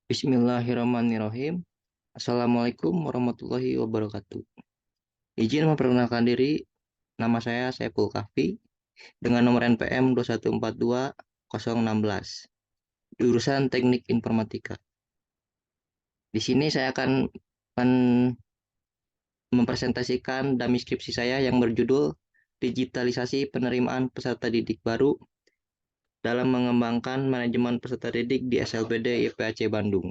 Bismillahirrahmanirrahim. Assalamualaikum warahmatullahi wabarakatuh. Izin memperkenalkan diri, nama saya Saiful Kahfi dengan nomor NPM 2142016, jurusan Teknik Informatika. Di sini saya akan men- mempresentasikan dummy skripsi saya yang berjudul Digitalisasi Penerimaan Peserta Didik Baru dalam Mengembangkan Manajemen Peserta Didik di SLBD IPAC Bandung.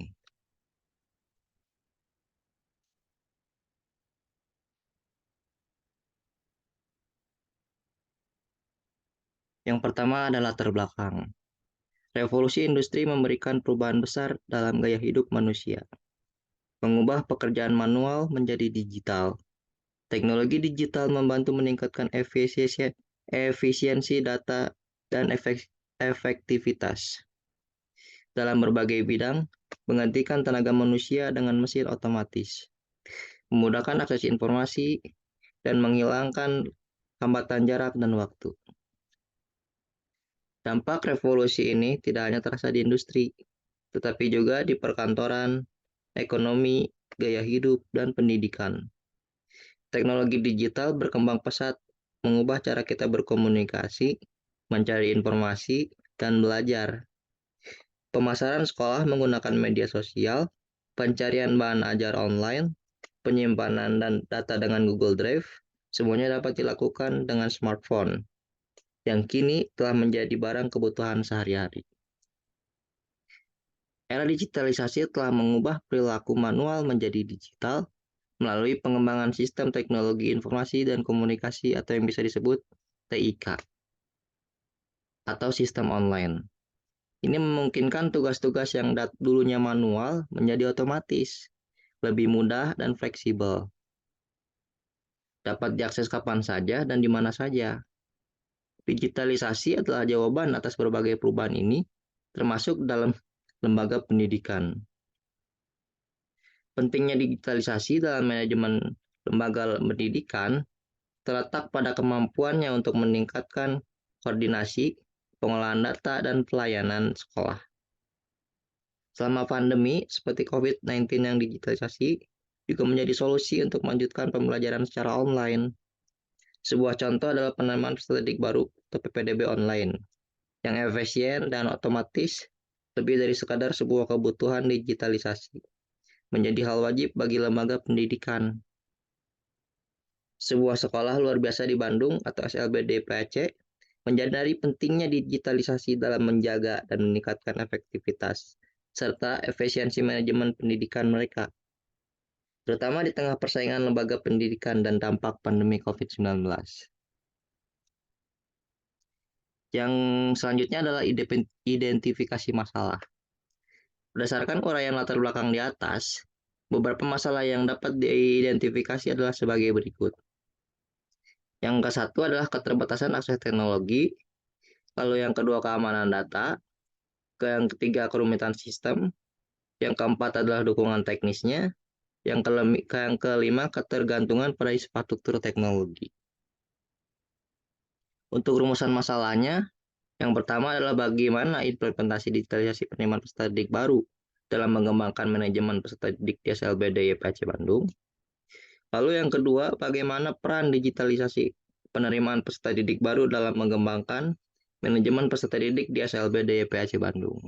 Yang pertama adalah latar belakang. Revolusi industri memberikan perubahan besar dalam gaya hidup manusia, mengubah pekerjaan manual menjadi digital. Teknologi digital membantu meningkatkan efisiensi data dan efektivitas dalam berbagai bidang, menggantikan tenaga manusia dengan mesin otomatis, memudahkan akses informasi, dan menghilangkan hambatan jarak dan waktu. Dampak revolusi ini tidak hanya terasa di industri, tetapi juga di perkantoran, ekonomi, gaya hidup, dan pendidikan. Teknologi digital berkembang pesat, mengubah cara kita berkomunikasi, mencari informasi, dan belajar. Pemasaran sekolah menggunakan media sosial, pencarian bahan ajar online, penyimpanan dan data dengan Google Drive, semuanya dapat dilakukan dengan smartphone, yang kini telah menjadi barang kebutuhan sehari-hari. Era digitalisasi telah mengubah perilaku manual menjadi digital melalui pengembangan sistem teknologi informasi dan komunikasi atau yang bisa disebut TIK atau sistem online. Ini memungkinkan tugas-tugas yang dulunya manual menjadi otomatis, lebih mudah dan fleksibel. Dapat diakses kapan saja dan di mana saja. Digitalisasi adalah jawaban atas berbagai perubahan ini, termasuk dalam lembaga pendidikan. Pentingnya digitalisasi dalam manajemen lembaga pendidikan terletak pada kemampuannya untuk meningkatkan koordinasi, pengolahan data, dan pelayanan sekolah. Selama pandemi, seperti COVID-19 yang digitalisasi, juga menjadi solusi untuk melanjutkan pembelajaran secara online. Sebuah contoh adalah penerimaan peserta didik baru atau PPDB online, yang efisien dan otomatis lebih dari sekadar sebuah kebutuhan digitalisasi, menjadi hal wajib bagi lembaga pendidikan. Sebuah sekolah luar biasa di Bandung atau SLBD PAC menyadari pentingnya digitalisasi dalam menjaga dan meningkatkan efektivitas serta efisiensi manajemen pendidikan mereka, terutama di tengah persaingan lembaga pendidikan dan dampak pandemi COVID-19. Yang selanjutnya adalah identifikasi masalah. Berdasarkan uraian latar belakang di atas, beberapa masalah yang dapat diidentifikasi adalah sebagai berikut. Yang ke satu adalah keterbatasan akses teknologi, lalu yang kedua keamanan data, yang ketiga kerumitan sistem, yang keempat adalah dukungan teknisnya, yang kelima ketergantungan pada infrastruktur teknologi. Untuk rumusan masalahnya, yang pertama adalah bagaimana implementasi digitalisasi penerimaan peserta didik baru dalam mengembangkan manajemen peserta didik di SLBD YPAC Bandung. Lalu yang kedua, bagaimana peran digitalisasi penerimaan peserta didik baru dalam mengembangkan manajemen peserta didik di SLBD YPAC Bandung.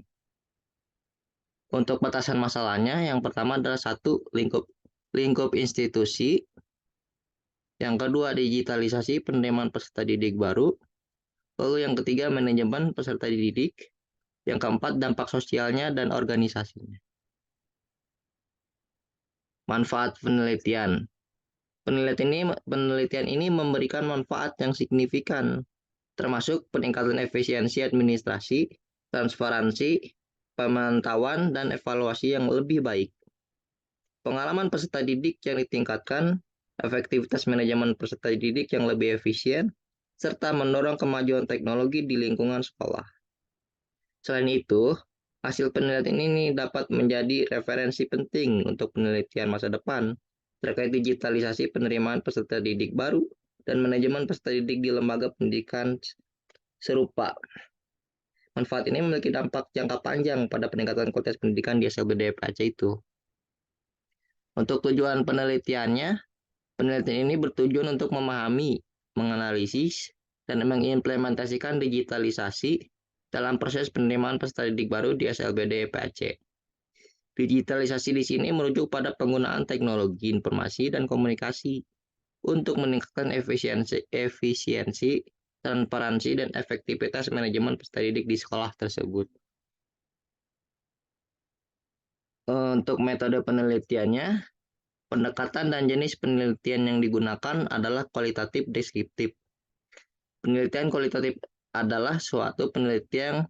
Untuk batasan masalahnya, yang pertama adalah satu, lingkup institusi. Yang kedua, digitalisasi penerimaan peserta didik baru. Lalu yang ketiga, manajemen peserta didik. Yang keempat, dampak sosialnya dan organisasinya. Manfaat penelitian. Penelitian ini memberikan manfaat yang signifikan, termasuk peningkatan efisiensi administrasi, transparansi, pemantauan, dan evaluasi yang lebih baik. Pengalaman peserta didik yang ditingkatkan, efektivitas manajemen peserta didik yang lebih efisien, serta mendorong kemajuan teknologi di lingkungan sekolah. Selain itu, hasil penelitian ini dapat menjadi referensi penting untuk penelitian masa depan terkait digitalisasi penerimaan peserta didik baru dan manajemen peserta didik di lembaga pendidikan serupa. Manfaat ini memiliki dampak jangka panjang pada peningkatan kualitas pendidikan di SLBD PAC itu. Untuk tujuan penelitiannya, penelitian ini bertujuan untuk memahami, menganalisis, dan mengimplementasikan digitalisasi dalam proses penerimaan peserta didik baru di SLBD PAC. Digitalisasi di sini merujuk pada penggunaan teknologi informasi dan komunikasi untuk meningkatkan efisiensi, transparansi, dan efektivitas manajemen peserta didik di sekolah tersebut. Untuk metode penelitiannya, pendekatan dan jenis penelitian yang digunakan adalah kualitatif deskriptif. Penelitian kualitatif adalah suatu penelitian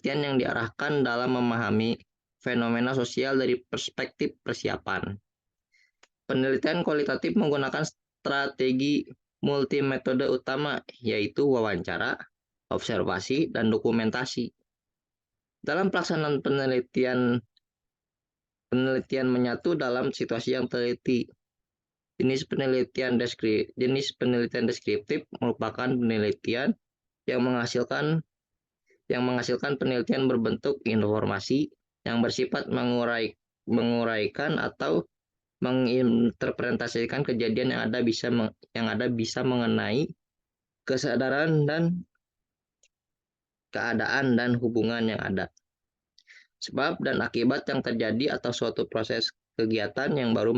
yang diarahkan dalam memahami fenomena sosial dari perspektif persiapan. Penelitian kualitatif menggunakan strategi multimetode utama, yaitu wawancara, observasi, dan dokumentasi. Dalam pelaksanaan penelitian menyatu dalam situasi yang teliti. Jenis penelitian deskriptif merupakan penelitian yang menghasilkan penelitian berbentuk informasi yang bersifat menguraikan atau menginterpretasikan kejadian yang ada bisa mengenai kesadaran dan keadaan dan hubungan yang ada. Sebab dan akibat yang terjadi atau suatu proses kegiatan yang baru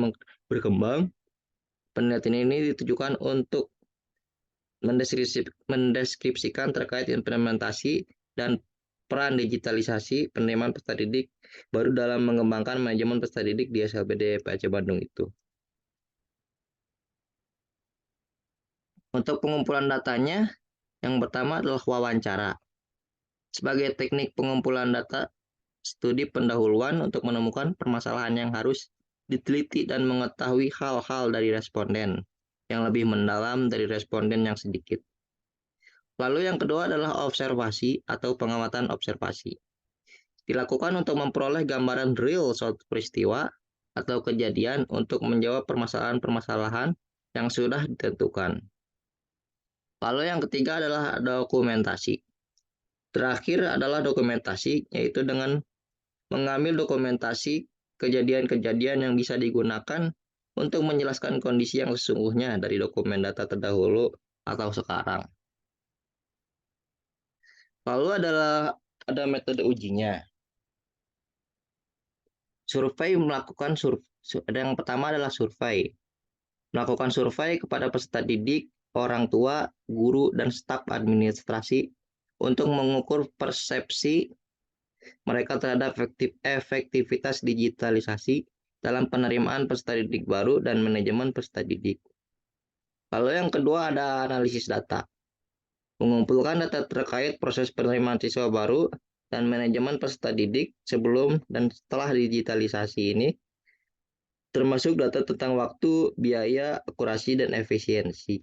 berkembang. Penelitian ini ditujukan untuk mendeskripsikan terkait implementasi dan peran digitalisasi penerimaan peserta didik baru dalam mengembangkan manajemen peserta didik di SLBD PAC Bandung itu. Untuk pengumpulan datanya, yang pertama adalah wawancara. Sebagai teknik pengumpulan data, studi pendahuluan untuk menemukan permasalahan yang harus diteliti dan mengetahui hal-hal dari responden yang lebih mendalam dari responden yang sedikit. Lalu yang kedua adalah observasi atau pengamatan observasi. Dilakukan untuk memperoleh gambaran real suatu peristiwa atau kejadian untuk menjawab permasalahan-permasalahan yang sudah ditentukan. Lalu yang ketiga adalah dokumentasi. Terakhir adalah dokumentasi, yaitu dengan mengambil dokumentasi kejadian-kejadian yang bisa digunakan untuk menjelaskan kondisi yang sesungguhnya dari dokumen data terdahulu atau sekarang. Lalu ada metode ujinya. Yang pertama adalah survei. Melakukan survei kepada peserta didik, orang tua, guru, dan staf administrasi untuk mengukur persepsi mereka terhadap efektivitas digitalisasi dalam penerimaan peserta didik baru dan manajemen peserta didik. Lalu yang kedua ada analisis data. Mengumpulkan data terkait proses penerimaan siswa baru dan manajemen peserta didik sebelum dan setelah digitalisasi ini, termasuk data tentang waktu, biaya, akurasi, dan efisiensi.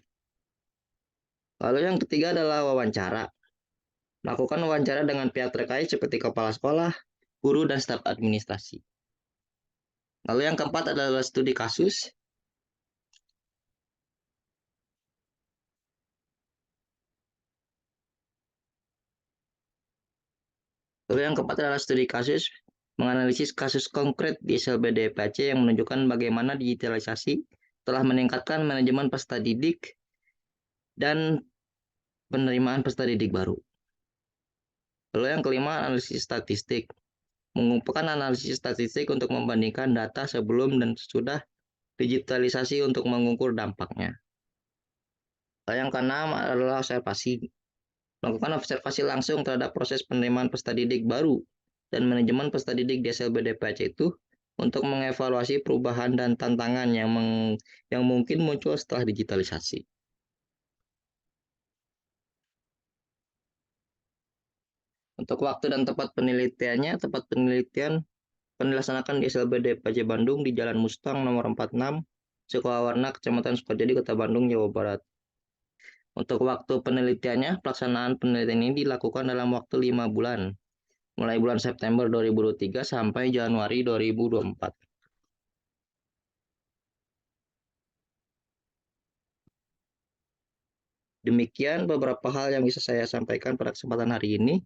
Lalu yang ketiga adalah wawancara. Lakukan wawancara dengan pihak terkait seperti kepala sekolah, guru, dan staf administrasi. Lalu yang keempat adalah studi kasus. Lalu yang keempat adalah studi kasus, menganalisis kasus konkret di SLBD PAC yang menunjukkan bagaimana digitalisasi telah meningkatkan manajemen peserta didik dan penerimaan peserta didik baru. Lalu yang kelima, analisis statistik. Mengumpulkan analisis statistik untuk membandingkan data sebelum dan sesudah digitalisasi untuk mengukur dampaknya. Lalu yang keenam adalah observasi. Melakukan observasi langsung terhadap proses penerimaan peserta didik baru dan manajemen peserta didik di SLBD PAC itu untuk mengevaluasi perubahan dan tantangan yang mungkin muncul setelah digitalisasi. Untuk waktu dan tempat penelitiannya, tempat penelitian dilaksanakan di SLBD PAC Bandung di Jalan Mustang nomor 46, Sekolah Warna, Kecamatan Sukajadi, Kota Bandung, Jawa Barat. Untuk waktu penelitiannya, pelaksanaan penelitian ini dilakukan dalam waktu 5 bulan, mulai bulan September 2023 sampai Januari 2024. Demikian beberapa hal yang bisa saya sampaikan pada kesempatan hari ini.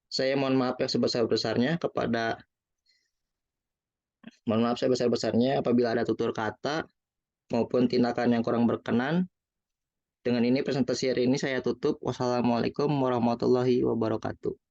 Saya mohon maaf yang sebesar-besarnya mohon maaf sebesar-besarnya apabila ada tutur kata maupun tindakan yang kurang berkenan. Dengan ini presentasi hari ini saya tutup. Wassalamualaikum warahmatullahi wabarakatuh.